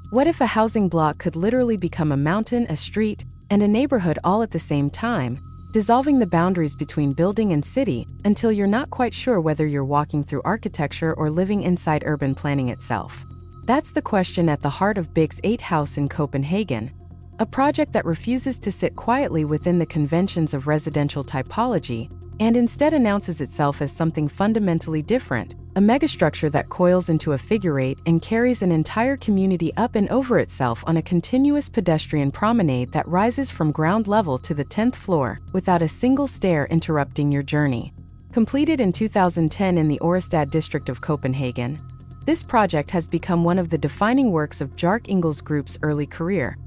What if a housing block could literally become a mountain, a street, and a neighborhood all at the same time, dissolving the boundaries between building and city until you're not quite sure whether you're walking through architecture or living inside urban planning itself? That's the question at the heart of BIG's 8 House in Copenhagen, a project that refuses to sit quietly within the conventions of residential typology and instead announces itself as something fundamentally different, a megastructure that coils into a figure eight and carries an entire community up and over itself on a continuous pedestrian promenade that rises from ground level to the 10th floor without a single stair interrupting your journey. Completed in 2010 in the Ørestad district of Copenhagen, this project has become one of the defining works of Bjarke Ingels Group's early career,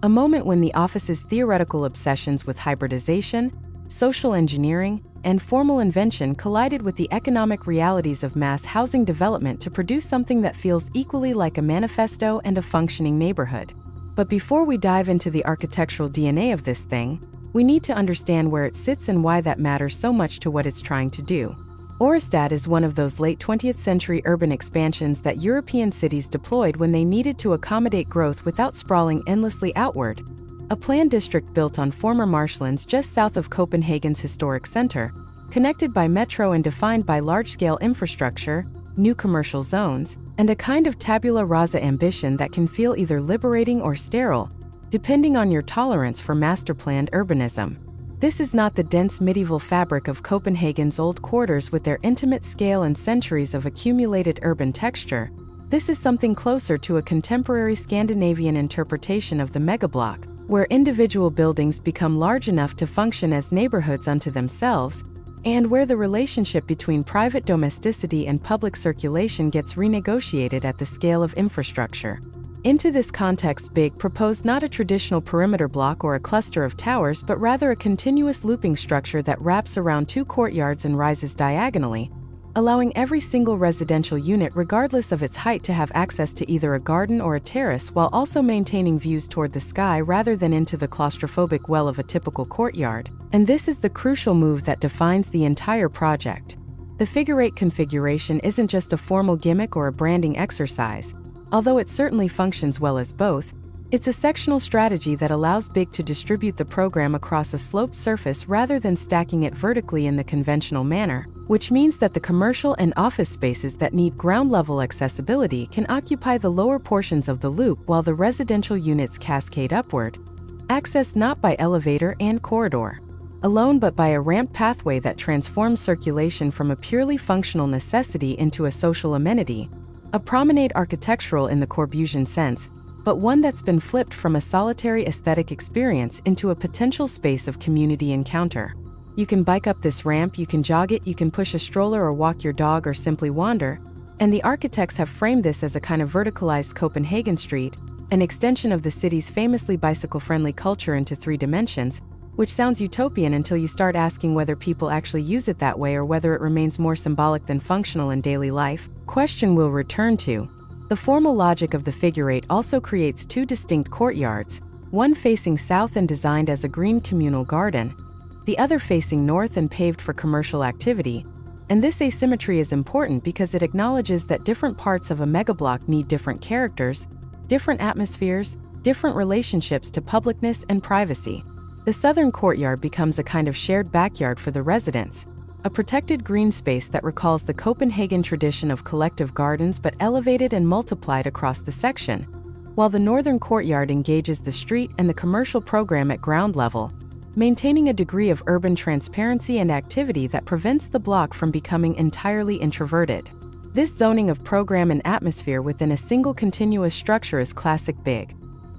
a moment when the office's theoretical obsessions with hybridization, social engineering, and formal invention collided with the economic realities of mass housing development to produce something that feels equally like a manifesto and a functioning neighborhood. But before we dive into the architectural DNA of this thing, we need to understand where it sits and why that matters so much to what it's trying to do. Ørestad is one of those late 20th century urban expansions that European cities deployed when they needed to accommodate growth without sprawling endlessly outward. A planned district built on former marshlands just south of Copenhagen's historic center, connected by metro and defined by large-scale infrastructure, new commercial zones, and a kind of tabula rasa ambition that can feel either liberating or sterile, depending on your tolerance for master-planned urbanism. This is not the dense medieval fabric of Copenhagen's old quarters with their intimate scale and centuries of accumulated urban texture. This is something closer to a contemporary Scandinavian interpretation of the megablock, where individual buildings become large enough to function as neighborhoods unto themselves, and where the relationship between private domesticity and public circulation gets renegotiated at the scale of infrastructure. Into this context, BIG proposed not a traditional perimeter block or a cluster of towers, but rather a continuous looping structure that wraps around 2 courtyards and rises diagonally, allowing every single residential unit regardless of its height to have access to either a garden or a terrace while also maintaining views toward the sky rather than into the claustrophobic well of a typical courtyard. And this is the crucial move that defines the entire project. The figure-eight configuration isn't just a formal gimmick or a branding exercise, although it certainly functions well as both. It's a sectional strategy that allows BIG to distribute the program across a sloped surface rather than stacking it vertically in the conventional manner, which means that the commercial and office spaces that need ground-level accessibility can occupy the lower portions of the loop while the residential units cascade upward, accessed not by elevator and corridor alone but by a ramp pathway that transforms circulation from a purely functional necessity into a social amenity, a promenade architectural in the Corbusian sense, but one that's been flipped from a solitary aesthetic experience into a potential space of community encounter. You can bike up this ramp, you can jog it, you can push a stroller or walk your dog or simply wander, and the architects have framed this as a kind of verticalized Copenhagen street, an extension of the city's famously bicycle-friendly culture into 3 dimensions, which sounds utopian until you start asking whether people actually use it that way or whether it remains more symbolic than functional in daily life. Question we'll return to. The formal logic of the figure-eight also creates 2 distinct courtyards, one facing south and designed as a green communal garden, the other facing north and paved for commercial activity. And this asymmetry is important because it acknowledges that different parts of a megablock need different characters, different atmospheres, different relationships to publicness and privacy. The southern courtyard becomes a kind of shared backyard for the residents, a protected green space that recalls the Copenhagen tradition of collective gardens but elevated and multiplied across the section, while the northern courtyard engages the street and the commercial program at ground level, maintaining a degree of urban transparency and activity that prevents the block from becoming entirely introverted. This zoning of program and atmosphere within a single continuous structure is classic BIG,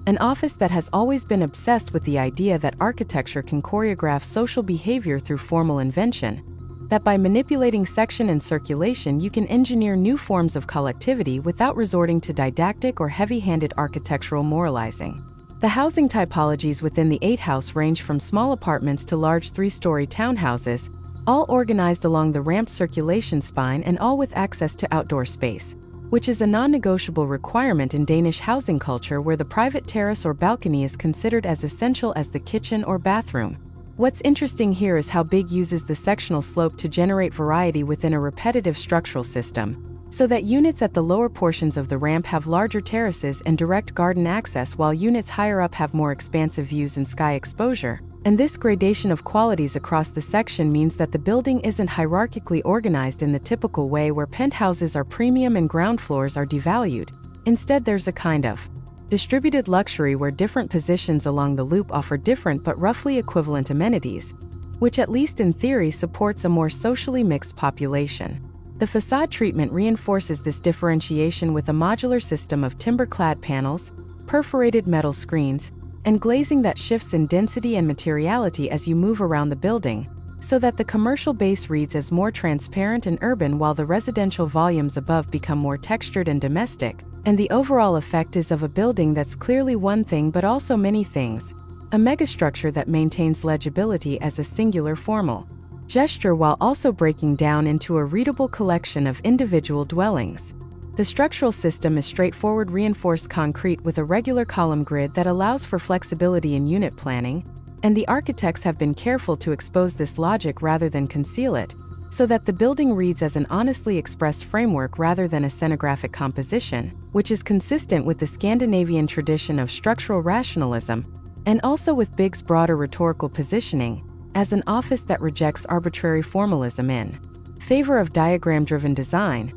an office that has always been obsessed with the idea that architecture can choreograph social behavior through formal invention, that by manipulating section and circulation you can engineer new forms of collectivity without resorting to didactic or heavy-handed architectural moralizing. The housing typologies within the 8 House range from small apartments to large 3-story townhouses, all organized along the ramp circulation spine and all with access to outdoor space, which is a non-negotiable requirement in Danish housing culture where the private terrace or balcony is considered as essential as the kitchen or bathroom. What's interesting here is how BIG uses the sectional slope to generate variety within a repetitive structural system. so that units at the lower portions of the ramp have larger terraces and direct garden access while units higher up have more expansive views and sky exposure. And this gradation of qualities across the section means that the building isn't hierarchically organized in the typical way where penthouses are premium and ground floors are devalued. Instead, there's a kind of distributed luxury where different positions along the loop offer different but roughly equivalent amenities, which at least in theory supports a more socially mixed population. The facade treatment reinforces this differentiation with a modular system of timber-clad panels, perforated metal screens, and glazing that shifts in density and materiality as you move around the building, so that the commercial base reads as more transparent and urban while the residential volumes above become more textured and domestic, and the overall effect is of a building that's clearly one thing but also many things, a megastructure that maintains legibility as a singular formal gesture while also breaking down into a readable collection of individual dwellings. The structural system is straightforward reinforced concrete with a regular column grid that allows for flexibility in unit planning, and the architects have been careful to expose this logic rather than conceal it, so that the building reads as an honestly expressed framework rather than a scenographic composition, which is consistent with the Scandinavian tradition of structural rationalism, and also with Big's broader rhetorical positioning, as an office that rejects arbitrary formalism in favor of diagram-driven design,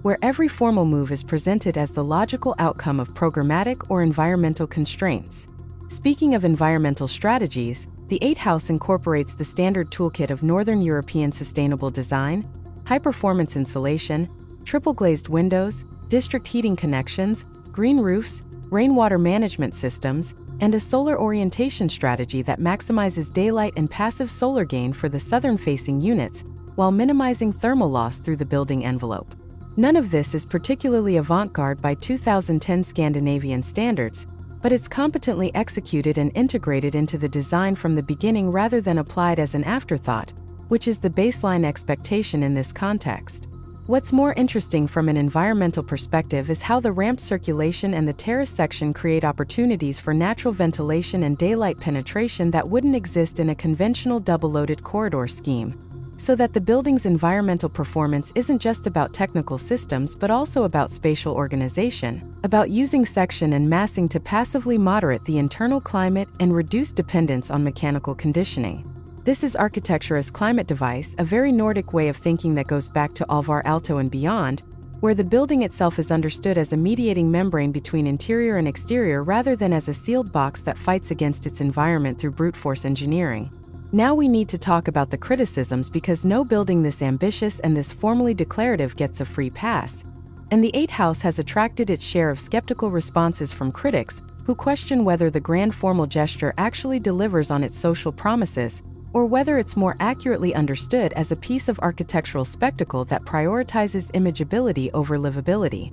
where every formal move is presented as the logical outcome of programmatic or environmental constraints. Speaking of environmental strategies, the 8 House incorporates the standard toolkit of Northern European sustainable design, high-performance insulation, triple-glazed windows, district heating connections, green roofs, rainwater management systems, and a solar orientation strategy that maximizes daylight and passive solar gain for the southern-facing units, while minimizing thermal loss through the building envelope. None of this is particularly avant-garde by 2010 Scandinavian standards, but it's competently executed and integrated into the design from the beginning rather than applied as an afterthought, which is the baseline expectation in this context. What's more interesting from an environmental perspective is how the ramp circulation and the terrace section create opportunities for natural ventilation and daylight penetration that wouldn't exist in a conventional double-loaded corridor scheme, so that the building's environmental performance isn't just about technical systems but also about spatial organization, about using section and massing to passively moderate the internal climate and reduce dependence on mechanical conditioning. This is architecture as climate device, a very Nordic way of thinking that goes back to Alvar Aalto and beyond, where the building itself is understood as a mediating membrane between interior and exterior rather than as a sealed box that fights against its environment through brute force engineering. Now we need to talk about the criticisms because no building this ambitious and this formally declarative gets a free pass. And the 8 House has attracted its share of skeptical responses from critics who question whether the grand formal gesture actually delivers on its social promises, or whether it's more accurately understood as a piece of architectural spectacle that prioritizes imageability over livability.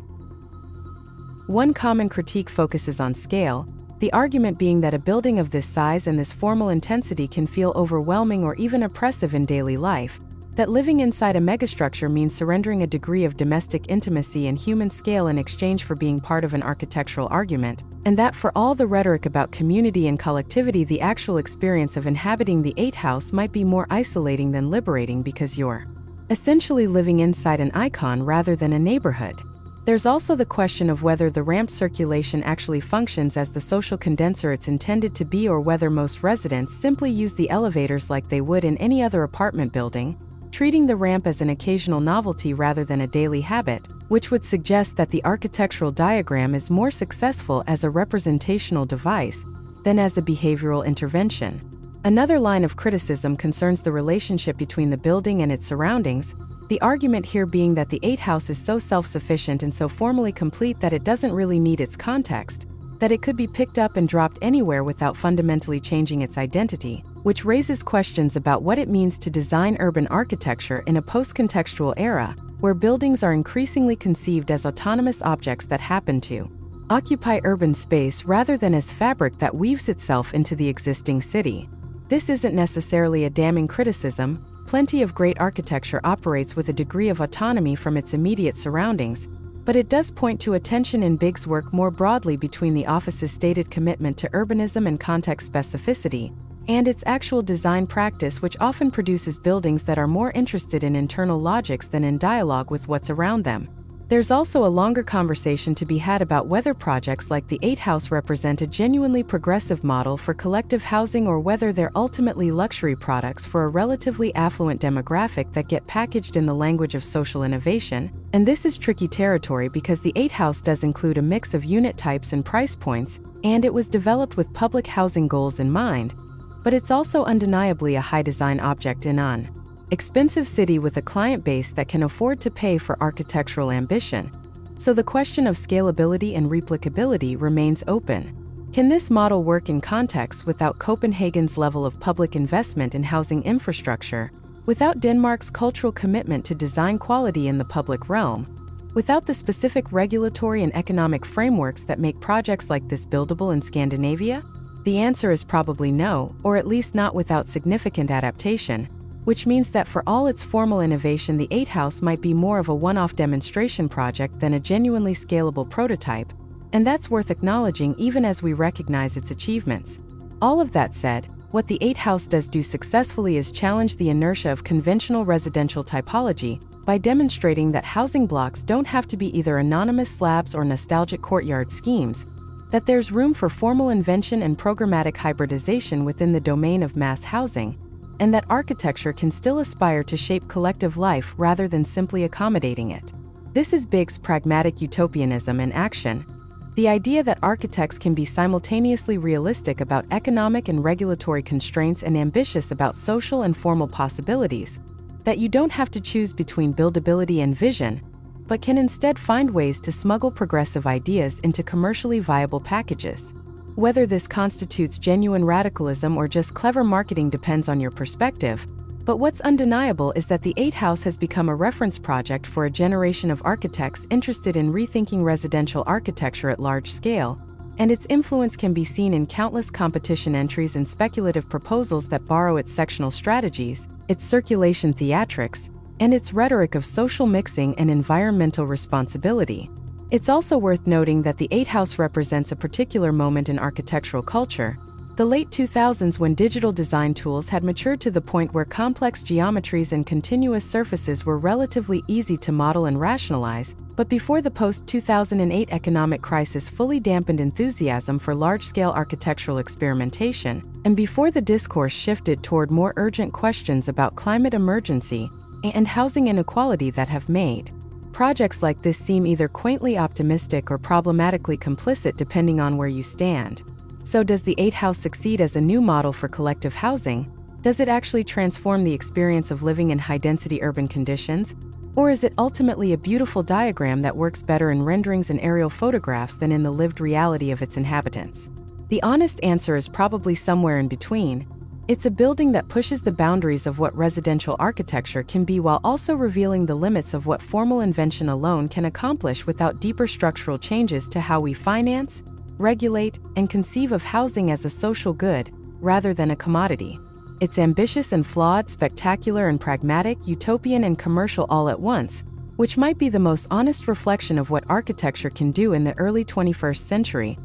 One common critique focuses on scale, the argument being that a building of this size and this formal intensity can feel overwhelming or even oppressive in daily life, that living inside a megastructure means surrendering a degree of domestic intimacy and human scale in exchange for being part of an architectural argument, and that for all the rhetoric about community and collectivity, the actual experience of inhabiting the 8 House might be more isolating than liberating because you're essentially living inside an icon rather than a neighborhood. There's also the question of whether the ramp circulation actually functions as the social condenser it's intended to be, or whether most residents simply use the elevators like they would in any other apartment building, treating the ramp as an occasional novelty rather than a daily habit, which would suggest that the architectural diagram is more successful as a representational device than as a behavioral intervention. Another line of criticism concerns the relationship between the building and its surroundings, the argument here being that the 8 House is so self-sufficient and so formally complete that it doesn't really need its context, that it could be picked up and dropped anywhere without fundamentally changing its identity, which raises questions about what it means to design urban architecture in a post-contextual era, where buildings are increasingly conceived as autonomous objects that happen to occupy urban space rather than as fabric that weaves itself into the existing city. This isn't necessarily a damning criticism. Plenty of great architecture operates with a degree of autonomy from its immediate surroundings, but it does point to a tension in Big's work more broadly between the office's stated commitment to urbanism and context specificity, and its actual design practice, which often produces buildings that are more interested in internal logics than in dialogue with what's around them. There's also a longer conversation to be had about whether projects like the 8 House represent a genuinely progressive model for collective housing or whether they're ultimately luxury products for a relatively affluent demographic that get packaged in the language of social innovation. And this is tricky territory because the 8 House does include a mix of unit types and price points, and it was developed with public housing goals in mind, but it's also undeniably a high design object in an expensive city with a client base that can afford to pay for architectural ambition. So the question of scalability and replicability remains open. Can this model work in context without Copenhagen's level of public investment in housing infrastructure, without Denmark's cultural commitment to design quality in the public realm, without the specific regulatory and economic frameworks that make projects like this buildable in Scandinavia? The answer is probably no, or at least not without significant adaptation, which means that for all its formal innovation, the 8 House might be more of a one-off demonstration project than a genuinely scalable prototype, and that's worth acknowledging even as we recognize its achievements. All of that said, what the 8 House does do successfully is challenge the inertia of conventional residential typology by demonstrating that housing blocks don't have to be either anonymous slabs or nostalgic courtyard schemes, that there's room for formal invention and programmatic hybridization within the domain of mass housing, and that architecture can still aspire to shape collective life rather than simply accommodating it. This is Big's pragmatic utopianism in action. The idea that architects can be simultaneously realistic about economic and regulatory constraints and ambitious about social and formal possibilities, that you don't have to choose between buildability and vision, but can instead find ways to smuggle progressive ideas into commercially viable packages. Whether this constitutes genuine radicalism or just clever marketing depends on your perspective, but what's undeniable is that the 8 House has become a reference project for a generation of architects interested in rethinking residential architecture at large scale, and its influence can be seen in countless competition entries and speculative proposals that borrow its sectional strategies, its circulation theatrics, and its rhetoric of social mixing and environmental responsibility. It's also worth noting that the 8 House represents a particular moment in architectural culture, the late 2000s, when digital design tools had matured to the point where complex geometries and continuous surfaces were relatively easy to model and rationalize, but before the post-2008 economic crisis fully dampened enthusiasm for large-scale architectural experimentation, and before the discourse shifted toward more urgent questions about climate emergency and housing inequality that have made projects like this seem either quaintly optimistic or problematically complicit depending on where you stand. So does the 8 House succeed as a new model for collective housing? Does it actually transform the experience of living in high-density urban conditions? Or is it ultimately a beautiful diagram that works better in renderings and aerial photographs than in the lived reality of its inhabitants? The honest answer is probably somewhere in between. It's a building that pushes the boundaries of what residential architecture can be while also revealing the limits of what formal invention alone can accomplish without deeper structural changes to how we finance, regulate, and conceive of housing as a social good, rather than a commodity. It's ambitious and flawed, spectacular and pragmatic, utopian and commercial all at once, which might be the most honest reflection of what architecture can do in the early 21st century,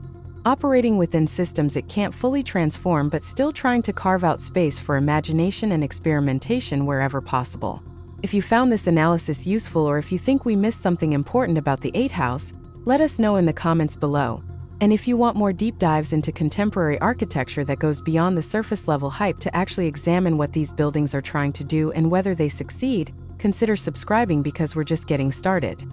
operating within systems it can't fully transform but still trying to carve out space for imagination and experimentation wherever possible. If you found this analysis useful or if you think we missed something important about the 8 House, let us know in the comments below. And if you want more deep dives into contemporary architecture that goes beyond the surface-level hype to actually examine what these buildings are trying to do and whether they succeed, consider subscribing because we're just getting started.